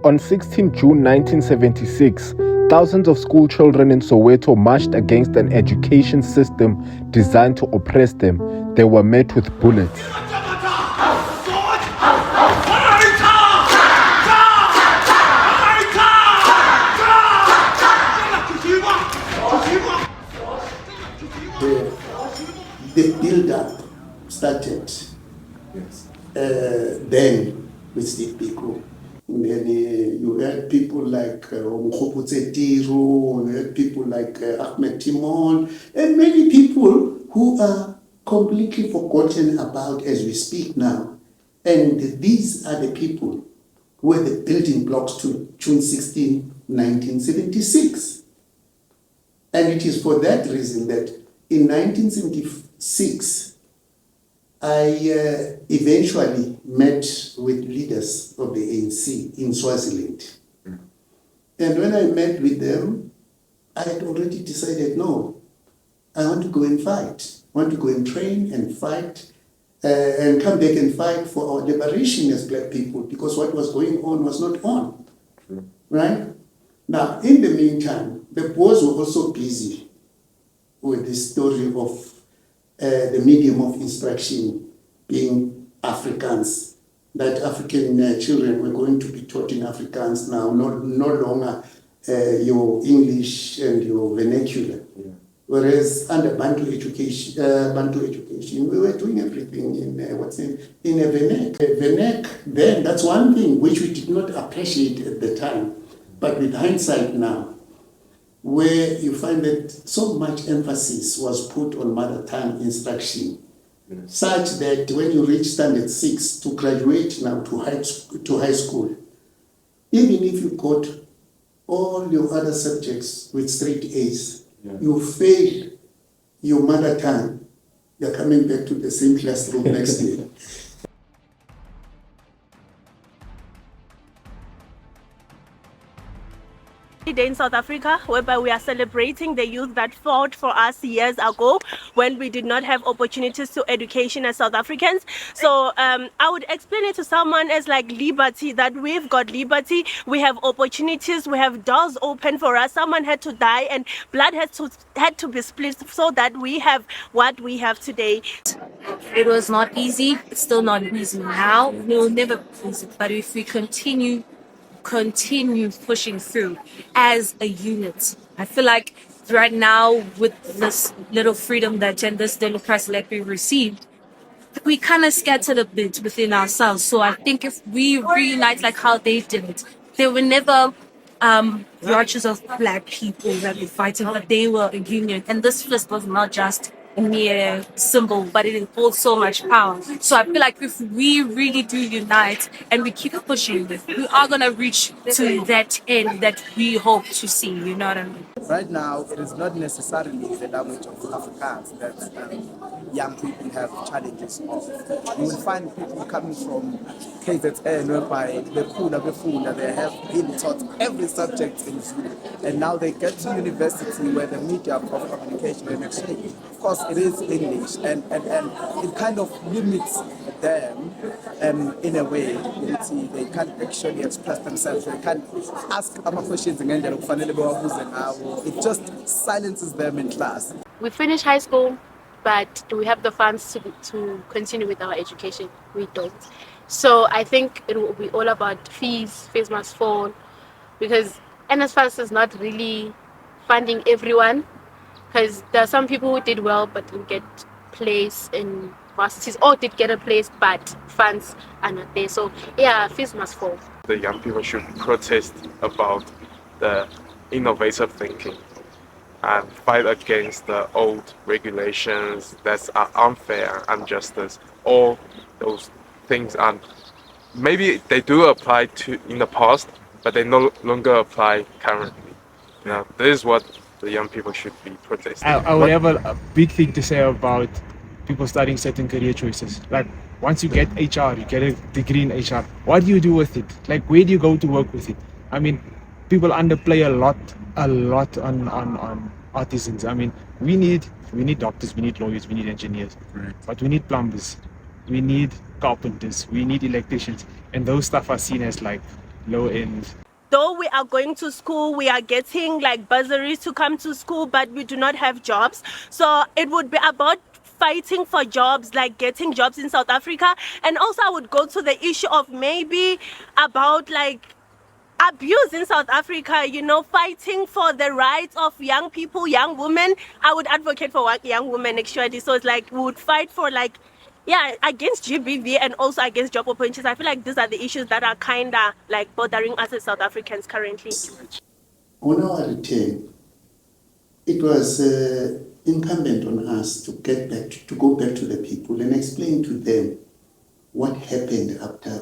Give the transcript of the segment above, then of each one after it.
On 16 June 1976, thousands of school children in Soweto marched against an education system designed to oppress them. They were met with bullets. The build-up started then with Steve Biko. And then you had people like Mkhoputse Tiro, you had people like Ahmed Timon, and many people who are completely forgotten about as we speak now. And these are the people who were the building blocks to June 16, 1976. And it is for that reason that in 1976, I eventually met with leaders of the ANC in Swaziland. And when I met with them, I had already decided, no, I want to go and fight. I want to go and train and fight and come back and fight for our liberation as black people, because what was going on was not on. Right? Now, in the meantime, the Boers were also busy with the story of the medium of instruction being Afrikaans, that African children were going to be taught in Afrikaans now, no longer your English and your vernacular. Yeah. Whereas under Bantu education, we were doing everything in a vernac. Vernac, then that's one thing which we did not appreciate at the time, but with hindsight now, where you find that so much emphasis was put on mother tongue instruction, such that when you reach standard 6 to graduate now to high school, even if you got all your other subjects with straight A's, you fail your mother tongue, you're coming back to the same classroom next year. Day in South Africa, whereby we are celebrating the youth that fought for us years ago when we did not have opportunities to education as South Africans. So I would explain it to someone as like liberty, that we've got liberty, we have opportunities, we have doors open for us. Someone had to die and blood had to be split so that we have what we have today. It was not easy. It's still not easy now. It will never be easy. But if we continue pushing through as a unit, I feel like right now with this little freedom that and this democracy that we received, we kind of scattered a bit within ourselves. So I think if we reunite like how they did it, there were never marches of black people that were fighting, but they were a union. And this fist was not just a mere symbol, but it holds so much power. So I feel like if we really do unite and we keep pushing, we are going to reach to that end that we hope to see, you know what I mean? Right now, it is not necessarily the language of Afrikaans that young people have challenges of. You will find people coming from KZN, whereby they have been taught every subject in Zulu, and now they get to university where the medium of communication and exchange, of course, it is English, and it kind of limits them in a way. They can't actually express themselves. They can't ask questions. It just silences them in class. We finish high school, but do we have the funds to continue with our education? We don't. So I think it will be all about fees must fall, because NSFAS is not really funding everyone, because there are some people who did well but didn't get place in varsities, or did get a place but funds are not there. So yeah, fees must fall. The young people should protest about the innovative thinking and fight against the old regulations that are unfair and injustice. All those things, and maybe they do apply to in the past, but they no longer apply currently. Now, this is what the young people should be protesting. I would have a big thing to say about people starting certain career choices. Like, once you get HR, you get a degree in HR, what do you do with it? Like, where do you go to work with it? I mean, people underplay a lot on artisans. I mean, we need doctors, we need lawyers, we need engineers, but we need plumbers, we need carpenters, we need electricians, and those stuff are seen as like low end. Though we are going to school, we are getting like bursaries to come to school, but we do not have jobs. So it would be about fighting for jobs, like getting jobs in South Africa. And also I would go to the issue of maybe about like abuse in South Africa, you know, fighting for the rights of young people, young women. I would advocate for young women actually. So it's like we would fight for like, yeah, against GBV and also against job opportunities. I feel like these are the issues that are kind of like bothering us as South Africans currently. On our return, it was incumbent on us to go back to the people and explain to them what happened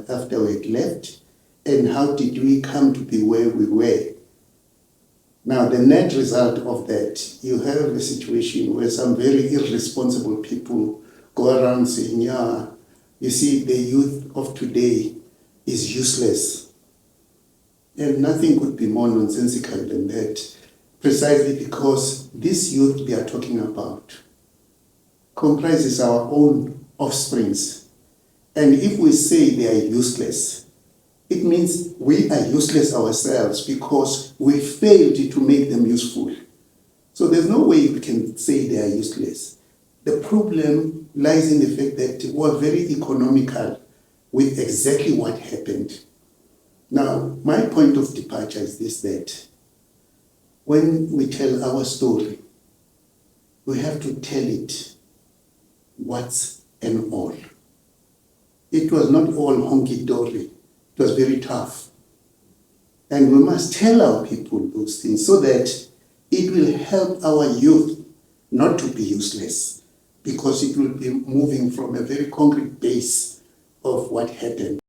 after we had left and how did we come to be where we were. Now, the net result of that, you have a situation where some very irresponsible people go around saying, yeah, you see, the youth of today is useless. And nothing could be more nonsensical than that, precisely because this youth they are talking about comprises our own offsprings. And if we say they are useless, it means we are useless ourselves because we failed to make them useful. So there's no way you can say they are useless. The problem lies in the fact that we are very economical with exactly what happened. Now, my point of departure is this, that when we tell our story, we have to tell it what's and all. It was not all honky-dory. It was very tough. And we must tell our people those things so that it will help our youth not to be useless, because it will be moving from a very concrete base of what happened.